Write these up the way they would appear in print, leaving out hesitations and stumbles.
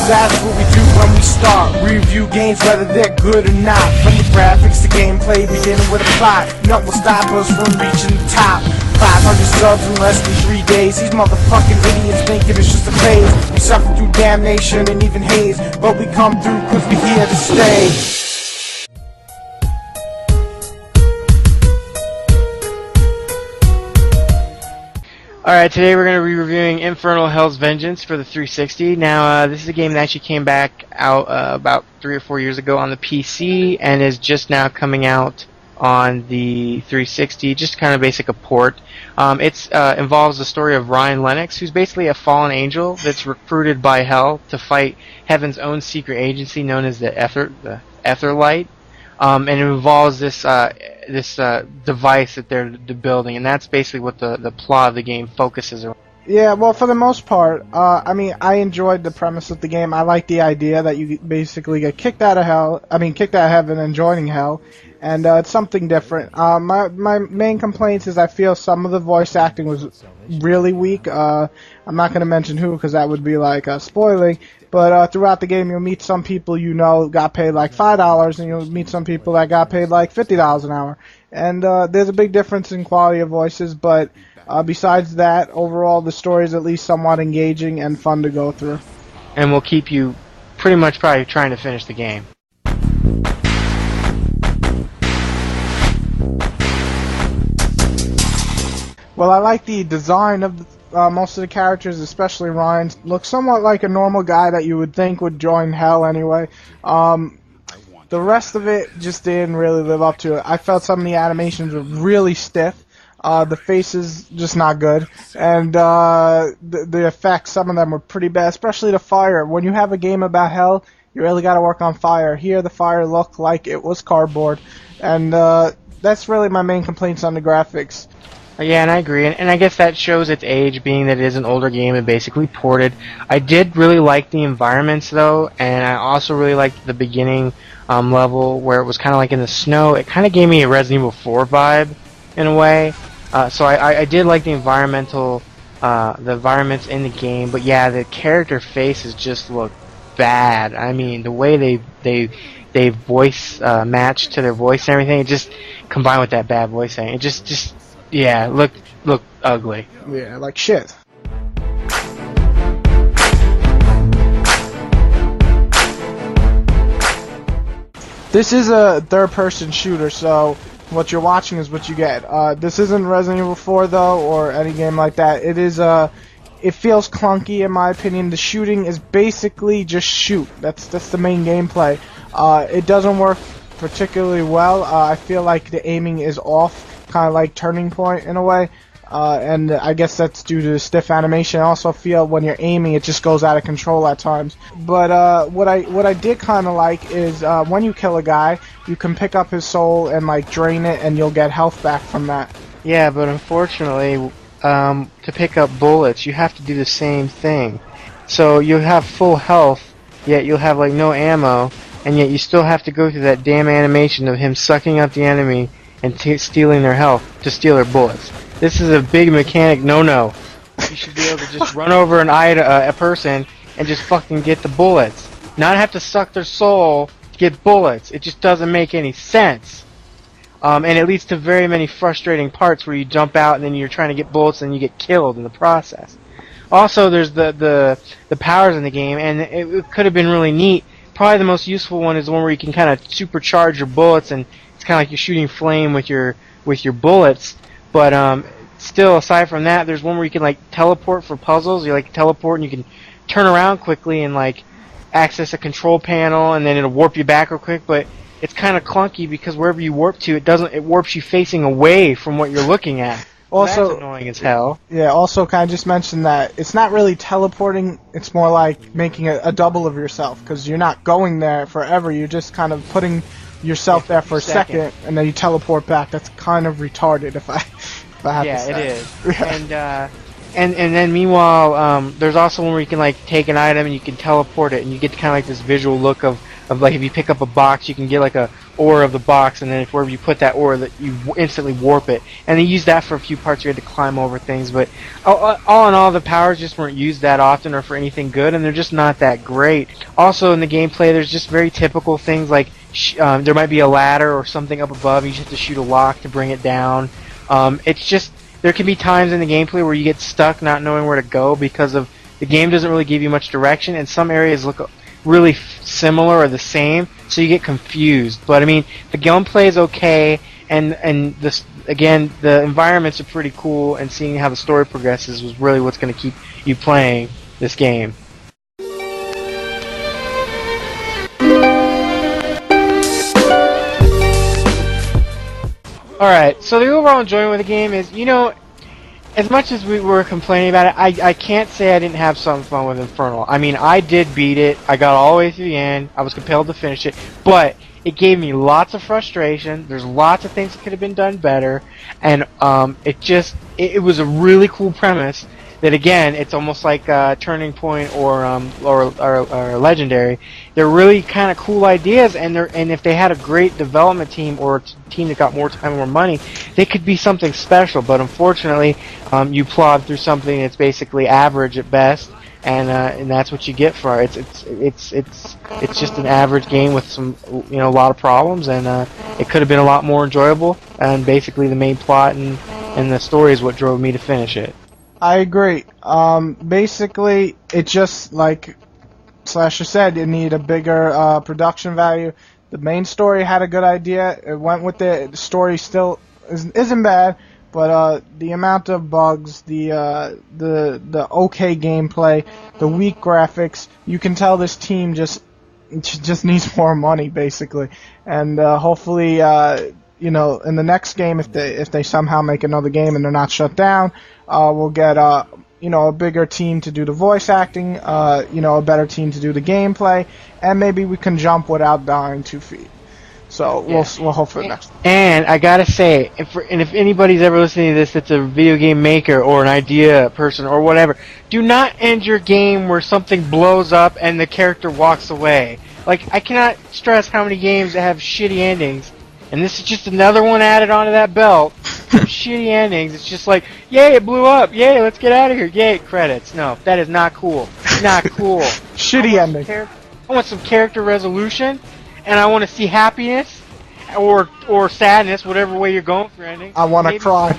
that's what we do when we start. We review games whether they're good or not. From the graphics to gameplay, beginning with a plot. Nothing will stop us from reaching the top. 500 subs in less than 3 days. These motherfucking idiots thinking it's just a phase. We suffer through damnation and even haze, but we come through cause we here to stay. Alright, today we're going to be reviewing Infernal Hell's Vengeance for the 360. Now, this is a game that actually came back out about 3 or 4 years ago on the PC and is just now coming out on the 360, just kind of basic a port. It involves the story of Ryan Lennox, who's basically a fallen angel that's recruited by Hell to fight Heaven's own secret agency known as the Etherlight. And it involves this device that they're building, and that's basically what the plot of the game focuses around. Yeah, well, for the most part, I mean, I enjoyed the premise of the game. I like the idea that you basically get kicked out of heaven and joining Hell, and it's something different. My main complaints is I feel some of the voice acting was really weak. I'm not going to mention who because that would be like spoiling. But throughout the game, you'll meet some people you know got paid like $5, and you'll meet some people that got paid like $50 an hour. And there's a big difference in quality of voices, but besides that, overall, the story is at least somewhat engaging and fun to go through. And will keep you pretty much probably trying to finish the game. Well, I like the design of most of the characters, especially Ryan's. Looks somewhat like a normal guy that you would think would join Hell anyway. The rest of it just didn't really live up to it. I felt some of the animations were really stiff. The faces just not good, and the effects, some of them were pretty bad, especially the fire. When you have a game about Hell, you really got to work on fire. Here, the fire looked like it was cardboard, and that's really my main complaints on the graphics. Yeah, and I agree, and I guess that shows its age, being that it is an older game and basically ported. I did really like the environments, though, and I also really liked the beginning level where it was kind of like in the snow. It kind of gave me a Resident Evil 4 vibe, in a way. So I did like the environments in the game, but yeah, the character faces just look bad. I mean, the way they voice match to their voice and everything, it just combined with that bad voice acting, it just yeah, look ugly. Yeah, like shit. This is a third-person shooter, so what you're watching is what you get. This isn't Resident Evil 4 though, or any game like that. It is it feels clunky in my opinion. The shooting is basically just shoot. That's the main gameplay. It doesn't work particularly well. I feel like the aiming is off, kind of like Turning Point in a way. And I guess that's due to the stiff animation. I also feel when you're aiming, it just goes out of control at times. But what I did kind of like is when you kill a guy, you can pick up his soul and like drain it, and you'll get health back from that. Yeah, but unfortunately, to pick up bullets, you have to do the same thing. So you'll have full health, yet you'll have like no ammo, and yet you still have to go through that damn animation of him sucking up the enemy and stealing their health to steal their bullets. This is a big mechanic no-no. You should be able to just run over a person and just fucking get the bullets. Not have to suck their soul to get bullets. It just doesn't make any sense. And it leads to very many frustrating parts where you jump out and then you're trying to get bullets and you get killed in the process. Also, there's the powers in the game, and it could have been really neat. Probably the most useful one is the one where you can kind of supercharge your bullets, and it's kind of like you're shooting flame with your bullets. But still, aside from that, there's one where you can like teleport for puzzles. You like teleport and you can turn around quickly and like access a control panel, and then it'll warp you back real quick. But it's kind of clunky because wherever you warp to, it warps you facing away from what you're looking at. Also, that's annoying as hell. Yeah. Also, can I just mention that it's not really teleporting. It's more like making a double of yourself, because you're not going there forever. You're just kind of putting yourself there for a second, and then you teleport back. That's kind of retarded, if I have to say. Yeah, it is. And then meanwhile, there's also one where you can like take an item and you can teleport it, and you get kind of like this visual look of like if you pick up a box, you can get like a ore of the box, and then if wherever you put that ore, that you instantly warp it. And they used that for a few parts. You had to climb over things, but all in all, the powers just weren't used that often or for anything good, and they're just not that great. Also, in the gameplay, there's just very typical things like there might be a ladder or something up above. You just have to shoot a lock to bring it down. It's just there can be times in the gameplay where you get stuck not knowing where to go because of the game doesn't really give you much direction, and some areas look really similar or the same, so you get confused. But I mean, the gameplay is okay, and this again, the environments are pretty cool, and seeing how the story progresses was really what's going to keep you playing this game. Alright, so the overall enjoyment of the game is, as much as we were complaining about it, I can't say I didn't have some fun with Infernal. I mean, I did beat it, I got all the way through the end, I was compelled to finish it, but it gave me lots of frustration, there's lots of things that could have been done better, and it was a really cool premise that, again, it's almost like Turning Point or Legendary. They're really kind of cool ideas, and if they had a great development team or a team that got more time and more money, they could be something special. But unfortunately, you plod through something that's basically average at best, and that's what you get for it. It's just an average game with some a lot of problems, and it could have been a lot more enjoyable. And basically, the main plot and the story is what drove me to finish it. I agree. Basically, it just, like Slasher said, it needed a bigger production value. The main story had a good idea. It went with it. The story still isn't bad, but the amount of bugs, the okay gameplay, the weak graphics, you can tell this team just needs more money, basically. And hopefully, in the next game, if they somehow make another game and they're not shut down, we'll get a bigger team to do the voice acting, a better team to do the gameplay, and maybe we can jump without dying 2 feet. So we'll hope for the next. And I gotta say, if anybody's ever listening to this that's a video game maker or an idea person or whatever, do not end your game where something blows up and the character walks away. Like, I cannot stress how many games that have shitty endings. And this is just another one added onto that belt. Shitty endings. It's just like, yay, it blew up. Yay, let's get out of here. Yay, credits. No, that is not cool. Not cool. Shitty ending. I want some character resolution, and I want to see happiness or sadness, whatever way you're going for ending. I want to cry.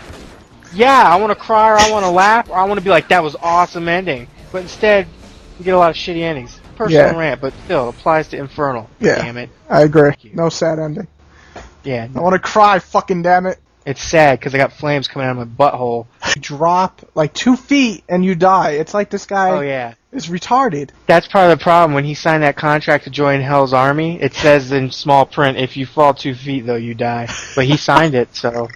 Yeah, I want to cry, or I want to laugh, or I want to be like, that was awesome ending. But instead, you get a lot of shitty endings. Personal rant, but still applies to Infernal. Yeah, damn it. I agree. No sad ending. Yeah. I want to cry, fucking damn it. It's sad because I got flames coming out of my butthole. You drop like 2 feet and you die. It's like this guy is retarded. That's part of the problem. When he signed that contract to join Hell's Army, it says in small print, if you fall 2 feet, though, you die. But he signed it, so...